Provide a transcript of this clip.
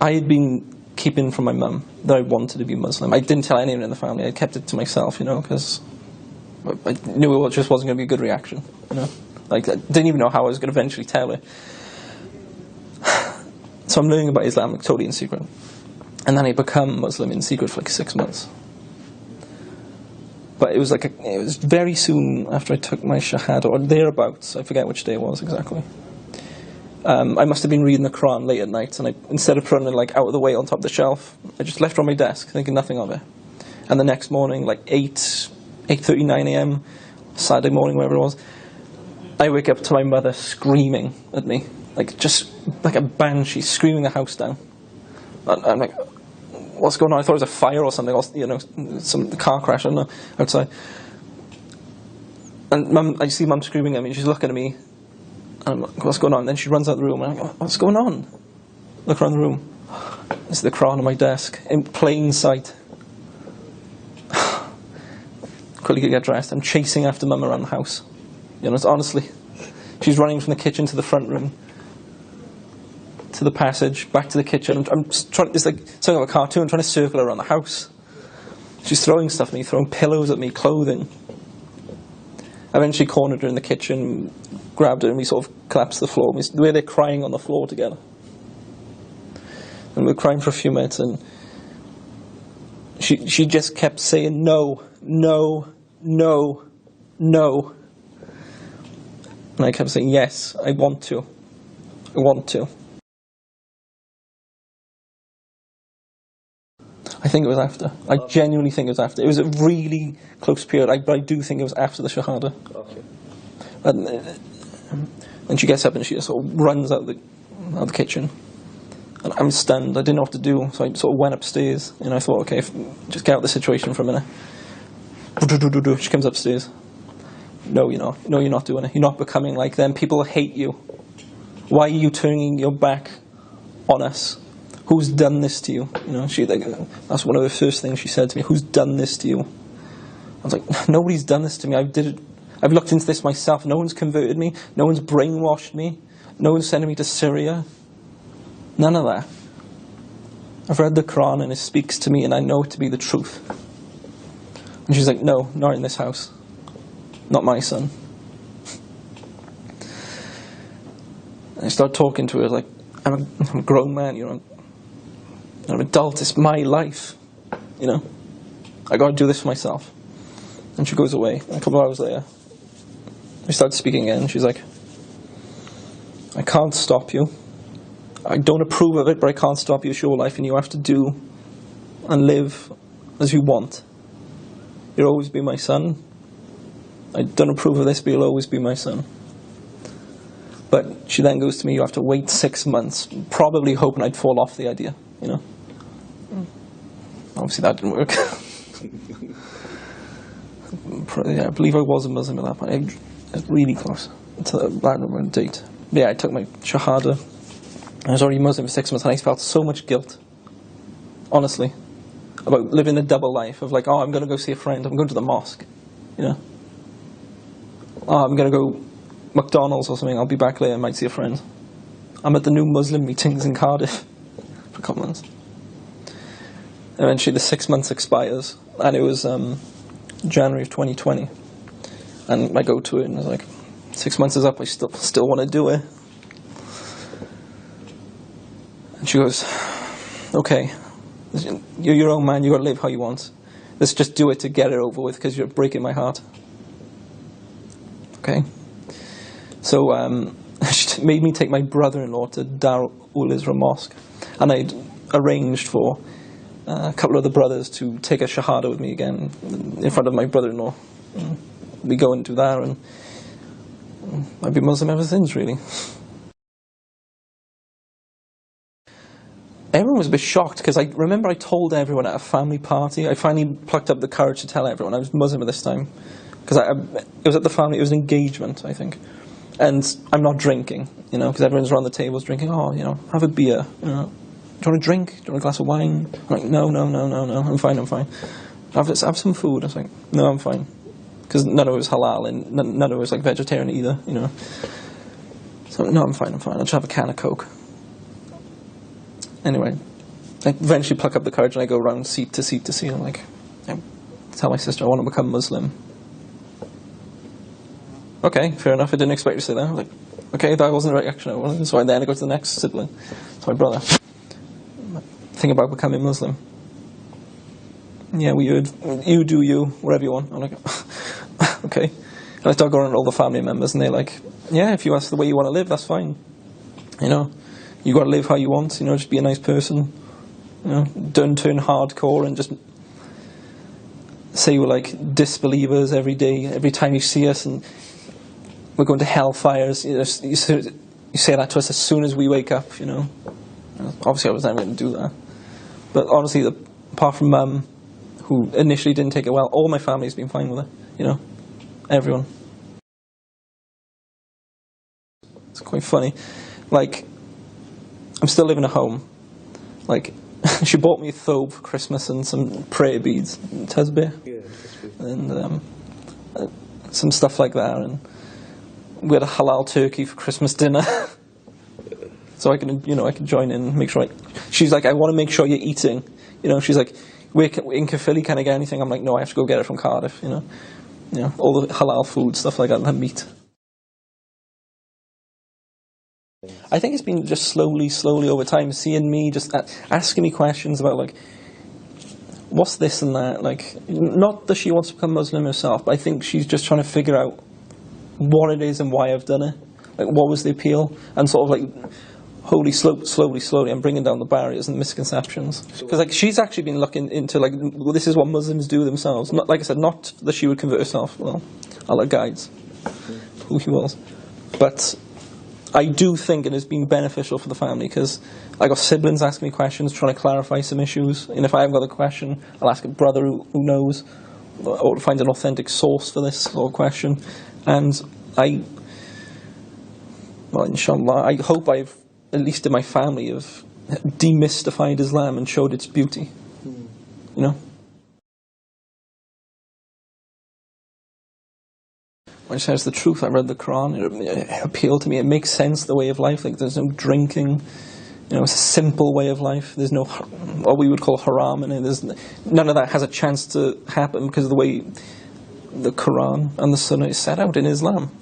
I had been keeping from my mum that I wanted to be Muslim. I didn't tell anyone in the family. I kept it to myself, you know, because I knew it just wasn't going to be a good reaction, you know. Like, I didn't even know how I was going to eventually tell her. So I'm learning about Islam totally in secret. And then I become Muslim in secret for like 6 months. But it was like, it was very soon after I took my Shahada, or thereabouts. I forget which day it was exactly. I must have been reading the Qur'an late at night, and instead of putting it like out of the way on top of the shelf, I just left it on my desk, thinking nothing of it. And the next morning, like 8:30, 9 a.m., Saturday morning, whatever it was, I wake up to my mother screaming at me, like just like a banshee, screaming the house down. And I'm like, what's going on? I thought it was a fire or something, or, you know, some car crash, I don't know, outside. And I see Mum screaming at me, she's looking at me, and I'm like, what's going on? And then she runs out the room, and I'm like, what's going on? Look around the room. There's the Qur'an on my desk, in plain sight. Quickly get dressed. I'm chasing after Mum around the house. You know, it's honestly, she's running from the kitchen to the front room, to the passage, back to the kitchen. I'm trying, it's like something of a cartoon. I'm trying to circle around the house. She's throwing stuff at me, throwing pillows at me, clothing. I eventually cornered her in the kitchen, grabbed her, and we sort of collapsed to the floor. The way they're crying on the floor together. And we were crying for a few minutes, and she just kept saying, no, no, no, no. And I kept saying, yes, I want to. I want to. I think it was after. I genuinely think it was after. It was a really close period, but I do think it was after the Shahada. Okay. And she gets up and she just sort of runs out of the kitchen. And I'm stunned. I didn't know what to do, so I sort of went upstairs. And I thought, okay, just get out of the situation for a minute. She comes upstairs. No, you're not. No, you're not doing it. You're not becoming like them. People hate you. Why are you turning your back on us? Who's done this to you? You know, that's one of the first things she said to me. Who's done this to you? I was like, nobody's done this to me. I've looked into this myself. No one's converted me. No one's brainwashed me. No one's sending me to Syria. None of that. I've read the Qur'an and it speaks to me and I know it to be the truth. And she's like, no, not in this house. Not my son. And I started talking to her like, I'm a grown man, you know. I'm an adult, it's my life, you know. I got to do this for myself. And she goes away. A couple of hours later, we start speaking again. She's like, I can't stop you. I don't approve of it, but I can't stop you. It's your life, and you have to do and live as you want. You'll always be my son. I don't approve of this, but you'll always be my son. But she then goes to me, you have to wait 6 months, probably hoping I'd fall off the idea, you know. Obviously that didn't work. Yeah, I believe I was a Muslim at that point. I was really close to that date. But yeah, I took my Shahada. I was already Muslim for 6 months and I felt so much guilt, honestly, about living a double life of like, oh, I'm going to go see a friend, I'm going to the mosque, you know. Oh, I'm going to go McDonald's or something, I'll be back later, I might see a friend. I'm at the new Muslim meetings in Cardiff for a couple months. Eventually the 6 months expires, and it was January of 2020. And I go to it and I was like, 6 months is up, I still want to do it. And she goes, okay, you're your own man, you got to live how you want. Let's just do it to get it over with, because you're breaking my heart. Okay? So she made me take my brother-in-law to Dar-ul-Isra Mosque. And I'd arranged for a couple of the brothers to take a Shahada with me again in front of my brother-in-law. We go and do that, and I've been Muslim ever since, really. Everyone was a bit shocked, because I remember I told everyone at a family party. I finally plucked up the courage to tell everyone I was Muslim at this time. Because it was at the family, it was an engagement, I think. And I'm not drinking, you know, because everyone's around the tables drinking, oh, you know, have a beer, you know, you want a drink? Do you want a glass of wine? I'm like, no, I'm fine. Have some food. I was like, no, I'm fine. Because none of it was halal and none of it was like vegetarian either, you know. So, no, I'm fine. I'll just have a can of Coke. Anyway, I eventually pluck up the courage and I go around seat to seat. I'm like, I tell my sister I want to become Muslim. Okay, fair enough. I didn't expect you to say that. I was like, okay, that wasn't the reaction I wanted. So then I go to the next sibling. It's my brother. Think about becoming Muslim. Yeah, we would. You do you, whatever you want. I'm like, okay. And I start going around to all the family members, and they're like, yeah, if that's the way you want to live, that's fine. You know, you got to live how you want. You know, just be a nice person. You know, don't turn hardcore and just say we're like disbelievers every day, every time you see us, and we're going to hellfires. You know, you say that to us as soon as we wake up. You know, obviously I was never going to do that. But honestly, apart from Mum, who initially didn't take it well, all my family's been fine with it. You know, everyone. It's quite funny. Like, I'm still living at home. Like, she bought me a thobe for Christmas and some prayer beads, tasbih, and some stuff like that. And we had a halal turkey for Christmas dinner, so I can join in, and make sure. She's like, I want to make sure you're eating. You know, she's like, in Caerphilly, can I get anything? I'm like, no, I have to go get it from Cardiff. You know, all the halal food stuff like that, and meat. I think it's been just slowly over time, seeing me just asking me questions about, like, what's this and that. Like, not that she wants to become Muslim herself, but I think she's just trying to figure out what it is and why I've done it. Like, what was the appeal? And sort of like, slowly, I'm bringing down the barriers and the misconceptions. Because, like, she's actually been looking into, like, well, this is what Muslims do themselves. Not, like I said, not that she would convert herself. Well, Allah guides who he was. But I do think it has been beneficial for the family, because I got siblings asking me questions, trying to clarify some issues. And if I haven't got a question, I'll ask a brother who knows, or find an authentic source for this sort of question. And inshallah, I hope I've, at least in my family, have demystified Islam and showed its beauty. You know? When she says the truth, I read the Qur'an, it appealed to me. It makes sense, the way of life. Like, there's no drinking. You know, it's a simple way of life. There's no what we would call haram in it. There's none of that has a chance to happen because of the way the Qur'an and the Sunnah is set out in Islam.